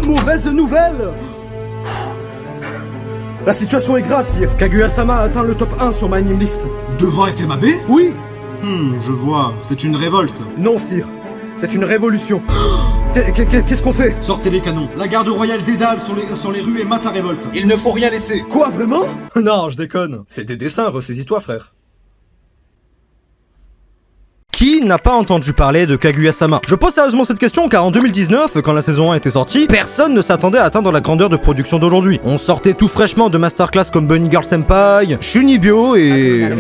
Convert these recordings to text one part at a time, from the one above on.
mauvaise nouvelle. La situation est grave, sire. Kaguya-sama a atteint le top 1 sur ma anime list. Devant FMAB? Oui. Je vois. C'est une révolte. Non, sire. C'est une révolution. Qu'est-ce qu'on fait? Sortez les canons. La garde royale dédale sur les rues et mate la révolte. Il ne faut rien laisser. Quoi, vraiment? Non, je déconne. C'est des dessins, ressaisis-toi, frère. Qui n'a pas entendu parler de Kaguya-sama? Je pose sérieusement cette question car en 2019, quand la saison 1 était sortie, personne ne s'attendait à atteindre la grandeur de production d'aujourd'hui. On sortait tout fraîchement de masterclass comme Bunny Girl Senpai, Shunibyo et...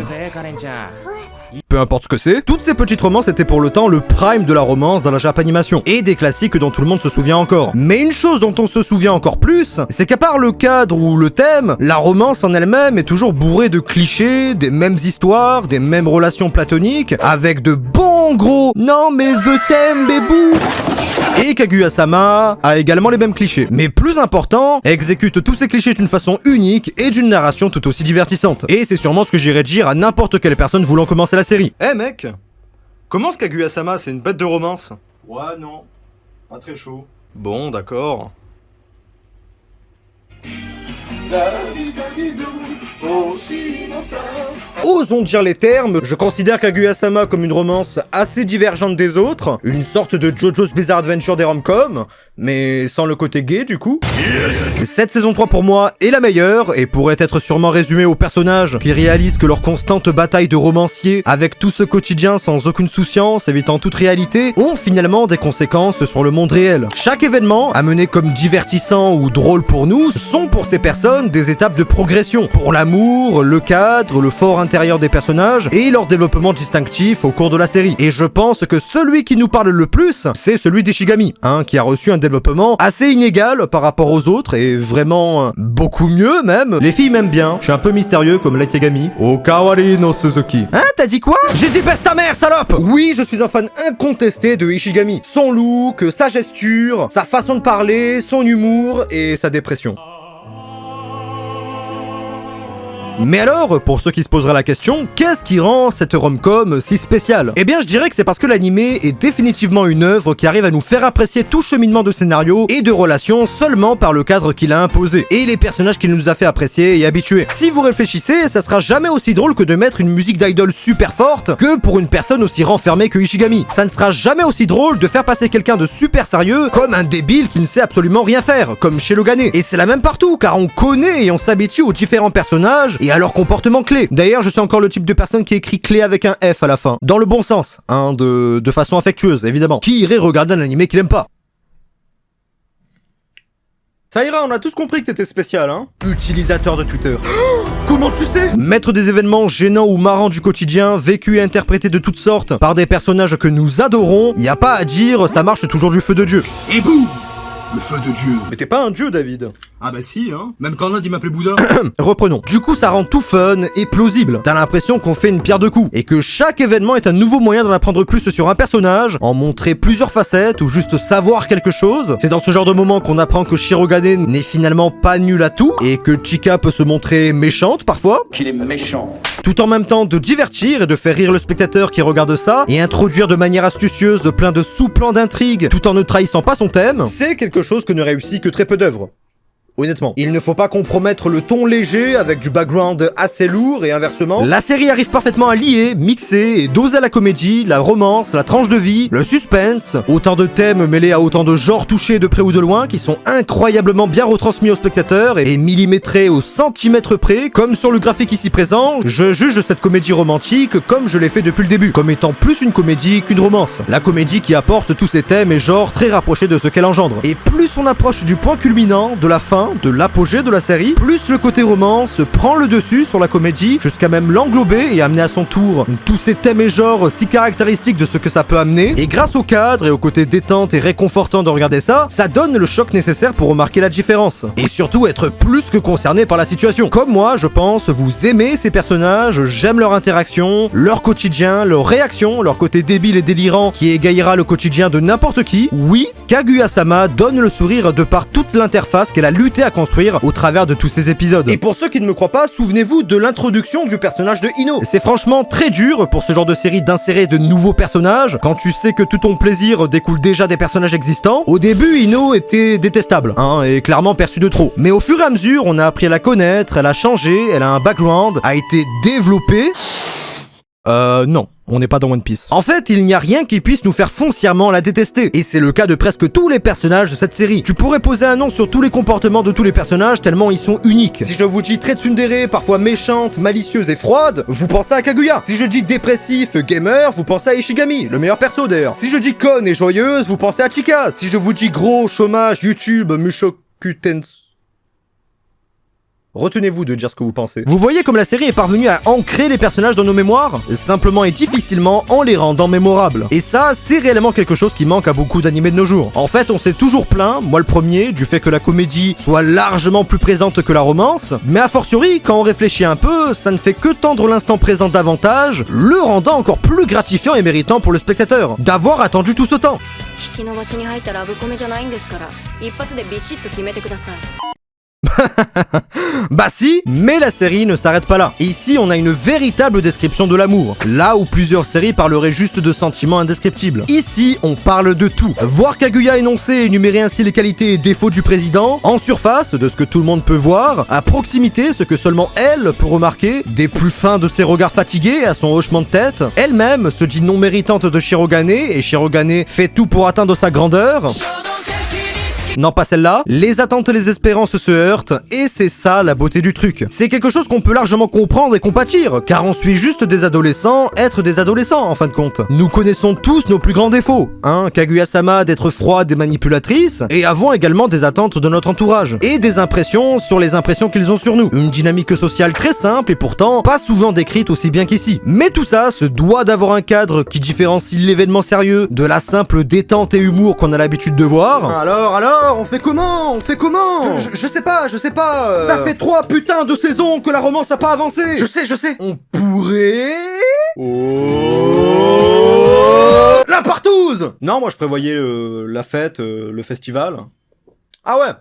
peu importe ce que c'est, toutes ces petites romances étaient pour le temps le prime de la romance dans la Japanimation, et des classiques dont tout le monde se souvient encore. Mais une chose dont on se souvient encore plus, c'est qu'à part le cadre ou le thème, la romance en elle-même est toujours bourrée de clichés, des mêmes histoires, des mêmes relations platoniques, avec de bons gros « non mais je t'aime bébou !» Et Kaguya-sama a également les mêmes clichés. Mais plus important, exécute tous ces clichés d'une façon unique et d'une narration tout aussi divertissante. Et c'est sûrement ce que j'irais dire à n'importe quelle personne voulant commencer la série. Eh mec, comment ce Kaguya-sama, c'est une bête de romance? Ouais, non. Pas très chaud. Bon, d'accord. Osons dire les termes, je considère Kaguya-sama comme une romance assez divergente des autres, une sorte de JoJo's Bizarre Adventure des rom-coms, mais sans le côté gay du coup. Cette saison 3 pour moi est la meilleure, et pourrait être sûrement résumée aux personnages qui réalisent que leur constante bataille de romancier, avec tout ce quotidien sans aucune souciance, évitant toute réalité, ont finalement des conséquences sur le monde réel. Chaque événement, amené comme divertissant ou drôle pour nous, sont pour ces personnes des étapes de progression, pour l'amour, le cadre, le fort intérieur des personnages, et leur développement distinctif au cours de la série. Et je pense que celui qui nous parle le plus, c'est celui d'Ishigami, qui a reçu un développement assez inégal par rapport aux autres, et vraiment beaucoup mieux même. Les filles m'aiment bien, je suis un peu mystérieux comme Light Yagami. Okawari no Suzuki. Hein, t'as dit quoi? J'ai dit baisse ta mère, salope! Oui, je suis un fan incontesté de Ishigami. Son look, sa gesture, sa façon de parler, son humour et sa dépression. Mais alors, pour ceux qui se poseraient la question, qu'est-ce qui rend cette rom-com si spéciale? Eh bien, je dirais que c'est parce que l'animé est définitivement une œuvre qui arrive à nous faire apprécier tout cheminement de scénario et de relations seulement par le cadre qu'il a imposé, et les personnages qu'il nous a fait apprécier et habituer. Si vous réfléchissez, ça sera jamais aussi drôle que de mettre une musique d'idol super forte que pour une personne aussi renfermée que Ishigami. Ça ne sera jamais aussi drôle de faire passer quelqu'un de super sérieux comme un débile qui ne sait absolument rien faire, comme chez Logane. Et c'est la même partout, car on connaît et on s'habitue aux différents personnages et à leur comportement clé. D'ailleurs, je suis encore le type de personne qui écrit clé avec un F à la fin. Dans le bon sens, de façon affectueuse, évidemment. Qui irait regarder un animé qu'il aime pas? Ça ira, on a tous compris que t'étais spécial, Utilisateur de Twitter. Comment tu sais? Mettre des événements gênants ou marrants du quotidien, vécus et interprétés de toutes sortes, par des personnages que nous adorons, y a pas à dire, ça marche toujours du feu de Dieu. Et boum! Le feu de Dieu. Mais t'es pas un dieu, David. Ah bah si, Même quand l'un dit m'appeler Bouddha. Reprenons. Du coup, ça rend tout fun et plausible. T'as l'impression qu'on fait une pierre deux coups, et que chaque événement est un nouveau moyen d'en apprendre plus sur un personnage, en montrer plusieurs facettes, ou juste savoir quelque chose. C'est dans ce genre de moment qu'on apprend que Shirogane n'est finalement pas nul à tout, et que Chika peut se montrer méchante parfois. Qu'il est méchant. Tout en même temps de divertir et de faire rire le spectateur qui regarde ça, et introduire de manière astucieuse plein de sous-plans d'intrigue, tout en ne trahissant pas son thème, c'est quelque chose que ne réussit que très peu d'œuvres. Honnêtement, il ne faut pas compromettre le ton léger avec du background assez lourd et inversement. La série arrive parfaitement à lier, mixer et doser la comédie, la romance, la tranche de vie, le suspense, autant de thèmes mêlés à autant de genres touchés de près ou de loin qui sont incroyablement bien retransmis aux spectateurs et millimétrés au centimètre près, comme sur le graphique ici présent. Je juge cette comédie romantique comme je l'ai fait depuis le début, comme étant plus une comédie qu'une romance. La comédie qui apporte tous ces thèmes et genres très rapprochés de ce qu'elle engendre. Et plus on approche du point culminant, de la fin, de l'apogée de la série, plus le côté romance prend le dessus sur la comédie, jusqu'à même l'englober et amener à son tour tous ces thèmes et genres si caractéristiques de ce que ça peut amener. Et grâce au cadre et au côté détente et réconfortant de regarder ça, ça donne le choc nécessaire pour remarquer la différence. Et surtout être plus que concerné par la situation. Comme moi, je pense, vous aimez ces personnages, j'aime leur interaction, leur quotidien, leurs réactions, leur côté débile et délirant qui égayera le quotidien de n'importe qui. Oui, Kaguya-sama donne le sourire de par toute l'interface qu'elle a lutte difficulté à construire au travers de tous ces épisodes. Et pour ceux qui ne me croient pas, souvenez-vous de l'introduction du personnage de Ino. C'est franchement très dur pour ce genre de série d'insérer de nouveaux personnages quand tu sais que tout ton plaisir découle déjà des personnages existants. Au début, Ino était détestable, hein, et clairement perçue de trop. Mais au fur et à mesure, on a appris à la connaître, elle a changé, elle a un background, a été développée. Non. On n'est pas dans One Piece. En fait, il n'y a rien qui puisse nous faire foncièrement la détester. Et c'est le cas de presque tous les personnages de cette série. Tu pourrais poser un nom sur tous les comportements de tous les personnages tellement ils sont uniques. Si je vous dis très tsundere, parfois méchante, malicieuse et froide, vous pensez à Kaguya. Si je dis dépressif, gamer, vous pensez à Ishigami, le meilleur perso d'ailleurs. Si je dis conne et joyeuse, vous pensez à Chika. Si je vous dis gros, chômage, YouTube, Mushoku-tensei... Retenez-vous de dire ce que vous pensez. Vous voyez comme la série est parvenue à ancrer les personnages dans nos mémoires, simplement et difficilement en les rendant mémorables. Et ça, c'est réellement quelque chose qui manque à beaucoup d'animés de nos jours. En fait, on s'est toujours plaint, moi le premier, du fait que la comédie soit largement plus présente que la romance, mais a fortiori, quand on réfléchit un peu, ça ne fait que tendre l'instant présent davantage, le rendant encore plus gratifiant et méritant pour le spectateur, d'avoir attendu tout ce temps. Bah si, mais la série ne s'arrête pas là. Ici, on a une véritable description de l'amour, là où plusieurs séries parleraient juste de sentiments indescriptibles. Ici, on parle de tout. Voir Kaguya énoncer et énumérer ainsi les qualités et défauts du président, en surface, de ce que tout le monde peut voir, à proximité, ce que seulement elle peut remarquer, des plus fins de ses regards fatigués à son hochement de tête, elle-même se dit non méritante de Shirogane, et Shirogane fait tout pour atteindre sa grandeur. Non, pas celle-là. Les attentes et les espérances se heurtent, et c'est ça la beauté du truc. C'est quelque chose qu'on peut largement comprendre et compatir, car on suit juste des adolescents être des adolescents en fin de compte. Nous connaissons tous nos plus grands défauts, hein, Kaguya-sama d'être froide et manipulatrice, et avons également des attentes de notre entourage, et des impressions sur les impressions qu'ils ont sur nous. Une dynamique sociale très simple et pourtant pas souvent décrite aussi bien qu'ici. Mais tout ça se doit d'avoir un cadre qui différencie l'événement sérieux de la simple détente et humour qu'on a l'habitude de voir. Alors, on fait comment? Je sais pas. Ça fait 3 putains de saisons que la romance a pas avancé. Je sais. On pourrait... La partouze. Non, moi je prévoyais la fête, le festival. Ah ouais.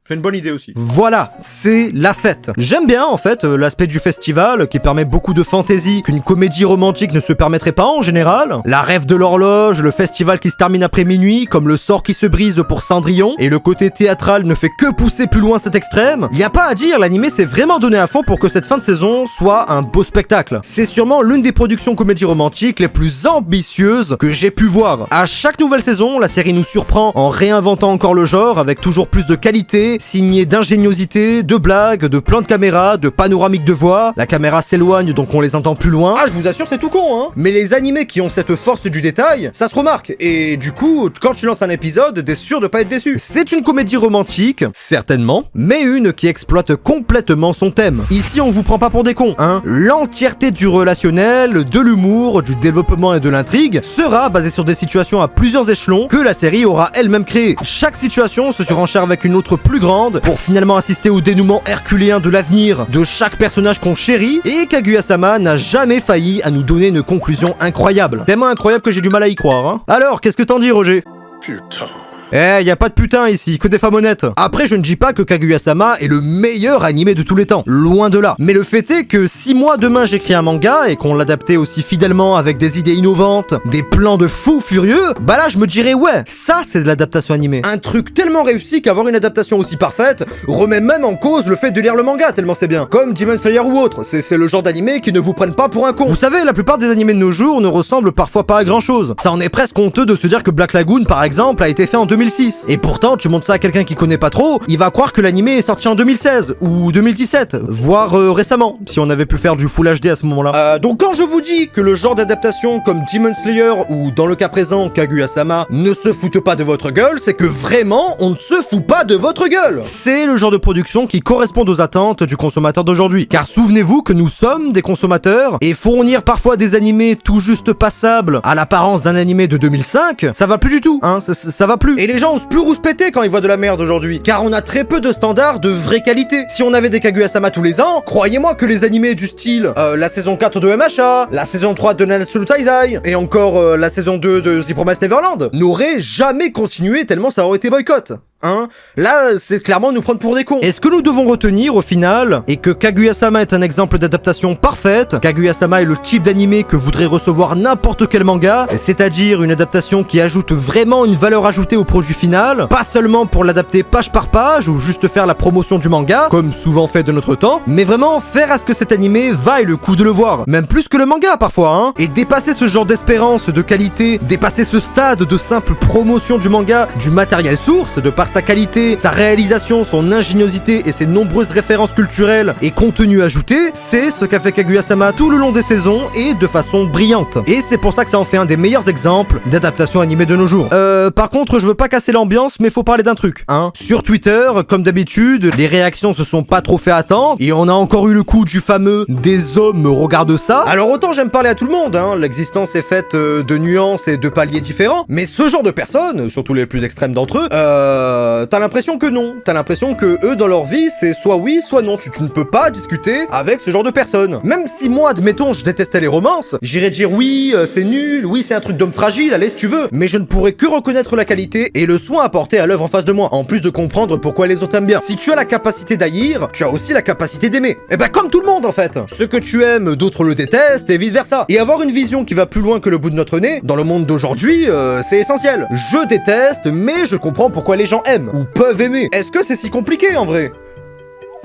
C'est une bonne idée aussi. Voilà, c'est la fête. J'aime bien en fait l'aspect du festival qui permet beaucoup de fantaisie qu'une comédie romantique ne se permettrait pas en général. La rêve de l'horloge, le festival qui se termine après minuit, comme le sort qui se brise pour Cendrillon, et le côté théâtral ne fait que pousser plus loin cet extrême. Y a pas à dire, l'animé s'est vraiment donné à fond pour que cette fin de saison soit un beau spectacle. C'est sûrement l'une des productions comédie romantiques les plus ambitieuses que j'ai pu voir. À chaque nouvelle saison, la série nous surprend en réinventant encore le genre avec toujours plus de qualité, signé d'ingéniosité, de blagues, de plans de caméra, de panoramiques de voix. La caméra s'éloigne donc on les entend plus loin. Ah, je vous assure, c'est tout con, hein. Mais les animés qui ont cette force du détail, ça se remarque. Et du coup, quand tu lances un épisode, t'es sûr de pas être déçu. C'est une comédie romantique, certainement, mais une qui exploite complètement son thème. Ici, on vous prend pas pour des cons, hein. L'entièreté du relationnel, de l'humour, du développement et de l'intrigue sera basée sur des situations à plusieurs échelons que la série aura elle-même créées. Chaque situation se surenchère avec une autre plus grande pour finalement assister au dénouement herculéen de l'avenir de chaque personnage qu'on chérit, et Kaguya-sama n'a jamais failli à nous donner une conclusion incroyable. Tellement incroyable que j'ai du mal à y croire, hein. Alors, qu'est-ce que t'en dis, Roger? Putain. Y a pas de putain ici, que des femmes honnêtes. Après, je ne dis pas que Kaguya-sama est le meilleur animé de tous les temps, loin de là. Mais le fait est que si moi demain j'écris un manga et qu'on l'adaptait aussi fidèlement avec des idées innovantes, des plans de fous furieux, bah là je me dirais ouais, ça c'est de l'adaptation animée. Un truc tellement réussi qu'avoir une adaptation aussi parfaite remet même en cause le fait de lire le manga tellement c'est bien. Comme Demon Slayer ou autre, c'est le genre d'animé qui ne vous prennent pas pour un con. Vous savez, la plupart des animés de nos jours ne ressemblent parfois pas à grand chose. Ça en est presque honteux de se dire que Black Lagoon par exemple a été fait en 2006. Et pourtant, tu montres ça à quelqu'un qui connaît pas trop, il va croire que l'animé est sorti en 2016 ou 2017, voire récemment, si on avait pu faire du Full HD à ce moment-là. Donc quand je vous dis que le genre d'adaptation comme Demon Slayer ou dans le cas présent Kaguya-sama ne se foutent pas de votre gueule, c'est que vraiment on ne se fout pas de votre gueule. C'est le genre de production qui correspond aux attentes du consommateur d'aujourd'hui. Car souvenez-vous que nous sommes des consommateurs et fournir parfois des animés tout juste passables à l'apparence d'un animé de 2005, ça va plus du tout, hein, ça va plus. Et les gens osent plus rouspéter quand ils voient de la merde aujourd'hui, car on a très peu de standards de vraie qualité. Si on avait des Kaguya-sama tous les ans, croyez-moi que les animés du style la saison 4 de MHA, la saison 3 de Nanatsu no Taizai, et encore la saison 2 de The Promised Neverland, n'auraient jamais continué tellement ça aurait été boycott. Hein? Là, c'est clairement nous prendre pour des cons. Et ce que nous devons retenir au final est que Kaguya-sama est un exemple d'adaptation parfaite. Kaguya-sama est le type d'animé que voudrait recevoir n'importe quel manga, c'est-à-dire une adaptation qui ajoute vraiment une valeur ajoutée au produit final, pas seulement pour l'adapter page par page ou juste faire la promotion du manga, comme souvent fait de notre temps, mais vraiment faire à ce que cet animé vaille le coup de le voir, même plus que le manga parfois, hein. Et dépasser ce genre d'espérance de qualité, dépasser ce stade de simple promotion du manga, du matériel source, de par sa qualité, sa réalisation, son ingéniosité et ses nombreuses références culturelles et contenus ajoutés, c'est ce qu'a fait Kaguya-sama tout le long des saisons et de façon brillante. Et c'est pour ça que ça en fait un des meilleurs exemples d'adaptation animée de nos jours. Par contre, je veux pas casser l'ambiance, mais faut parler d'un truc, hein. Sur Twitter, comme d'habitude, les réactions se sont pas trop fait attendre et on a encore eu le coup du fameux « des hommes regardent ça ». Alors autant j'aime parler à tout le monde, hein, l'existence est faite de nuances et de paliers différents, mais ce genre de personnes, surtout les plus extrêmes d'entre eux, t'as l'impression que non. T'as l'impression que eux, dans leur vie, c'est soit oui, soit non. Tu ne peux pas discuter avec ce genre de personnes. Même si moi, admettons, je détestais les romances, j'irais dire oui, c'est nul, oui, c'est un truc d'homme fragile, allez, si tu veux. Mais je ne pourrais que reconnaître la qualité et le soin apporté à l'œuvre en face de moi, en plus de comprendre pourquoi les autres aiment bien. Si tu as la capacité d'haïr, tu as aussi la capacité d'aimer. Et bah comme tout le monde, en fait. Ce que tu aimes, d'autres le détestent, et vice-versa. Et avoir une vision qui va plus loin que le bout de notre nez, dans le monde d'aujourd'hui, c'est essentiel. Je déteste, mais je comprends pourquoi les gens aiment, ou peuvent aimer. Est-ce que c'est si compliqué en vrai ?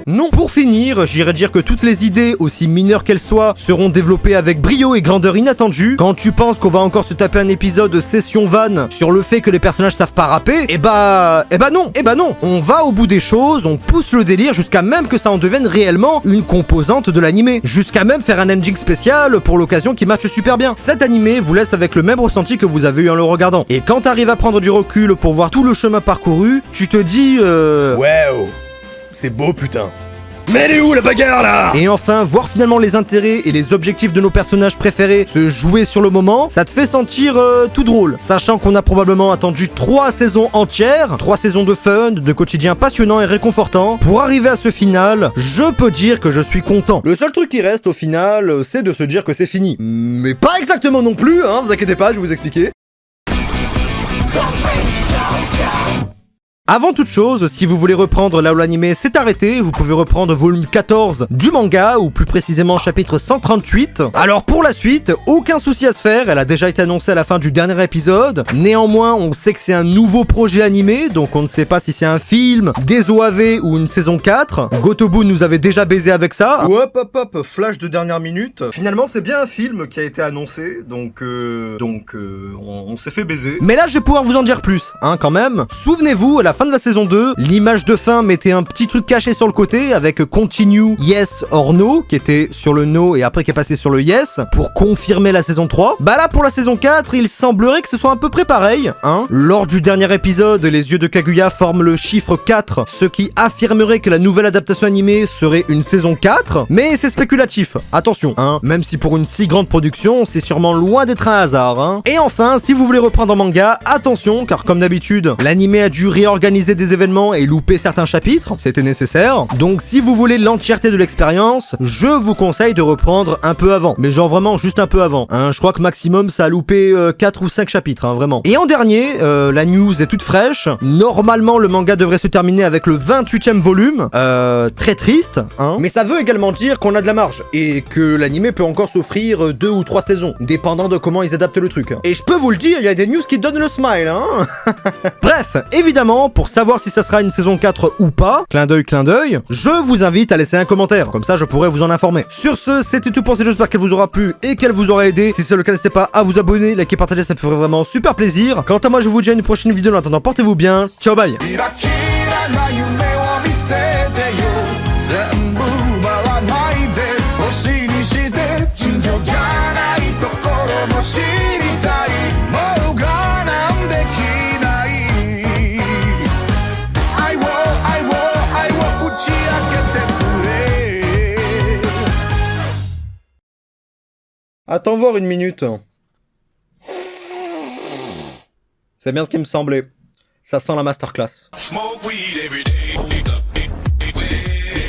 Non. Pour finir, j'irais dire que toutes les idées, aussi mineures qu'elles soient, seront développées avec brio et grandeur inattendue. Quand tu penses qu'on va encore se taper un épisode de session van sur le fait que les personnages savent pas rapper, eh bah non. On va au bout des choses, on pousse le délire jusqu'à même que ça en devienne réellement une composante de l'animé. Jusqu'à même faire un ending spécial pour l'occasion qui matche super bien. Cet animé vous laisse avec le même ressenti que vous avez eu en le regardant. Et quand t'arrives à prendre du recul pour voir tout le chemin parcouru, tu te dis Wow, c'est beau putain. Mais elle est où la bagarre là? Et enfin, voir finalement les intérêts et les objectifs de nos personnages préférés se jouer sur le moment, ça te fait sentir tout drôle. Sachant qu'on a probablement attendu 3 saisons entières, 3 saisons de fun, de quotidien passionnant et réconfortant. Pour arriver à ce final, je peux dire que je suis content. Le seul truc qui reste au final, c'est de se dire que c'est fini. Mais pas exactement non plus, hein, vous inquiétez pas, je vais vous expliquer. Avant toute chose, si vous voulez reprendre là où l'anime s'est arrêté, vous pouvez reprendre volume 14 du manga, ou plus précisément chapitre 138. Alors pour la suite, aucun souci à se faire, elle a déjà été annoncée à la fin du dernier épisode. Néanmoins, on sait que c'est un nouveau projet animé, donc on ne sait pas si c'est un film, des OAV ou une saison 4. Gotobu nous avait déjà baisé avec ça. Hop, flash de dernière minute. Finalement, c'est bien un film qui a été annoncé, donc on s'est fait baiser. Mais là, je vais pouvoir vous en dire plus, hein, quand même. Souvenez-vous, à la fin de la saison 2, l'image de fin mettait un petit truc caché sur le côté avec continue yes or no, qui était sur le no et après qui est passé sur le yes, pour confirmer la saison 3. Bah là, pour la saison 4, il semblerait que ce soit à peu près pareil, hein. Lors du dernier épisode, les yeux de Kaguya forment le chiffre 4, ce qui affirmerait que la nouvelle adaptation animée serait une saison 4, mais c'est spéculatif, attention, hein. Même si pour une si grande production, c'est sûrement loin d'être un hasard, hein. Et enfin, si vous voulez reprendre en manga, attention, car comme d'habitude, l'anime a dû réorganiser des événements et louper certains chapitres, c'était nécessaire. Donc si vous voulez l'entièreté de l'expérience, je vous conseille de reprendre un peu avant, mais genre vraiment juste un peu avant, hein. Je crois que maximum ça a loupé 4 ou 5 chapitres, hein, vraiment. Et en dernier, la news est toute fraîche, normalement le manga devrait se terminer avec le 28e volume, très triste, hein, mais ça veut également dire qu'on a de la marge, et que l'anime peut encore s'offrir 2 ou 3 saisons, dépendant de comment ils adaptent le truc. Et je peux vous le dire, il y a des news qui donnent le smile, hein. Bref, évidemment, pour savoir si ça sera une saison 4 ou pas, clin d'œil, je vous invite à laisser un commentaire, comme ça je pourrai vous en informer. Sur ce, c'était tout pour cette, j'espère qu'elle vous aura plu et qu'elle vous aura aidé. Si c'est le cas, n'hésitez pas à vous abonner, liker, partager, ça me ferait vraiment super plaisir. Quant à moi, je vous dis à une prochaine vidéo, en attendant, portez-vous bien, ciao bye. Attends voir une minute. C'est bien ce qui me semblait. Ça sent la masterclass. Smoke weed every day.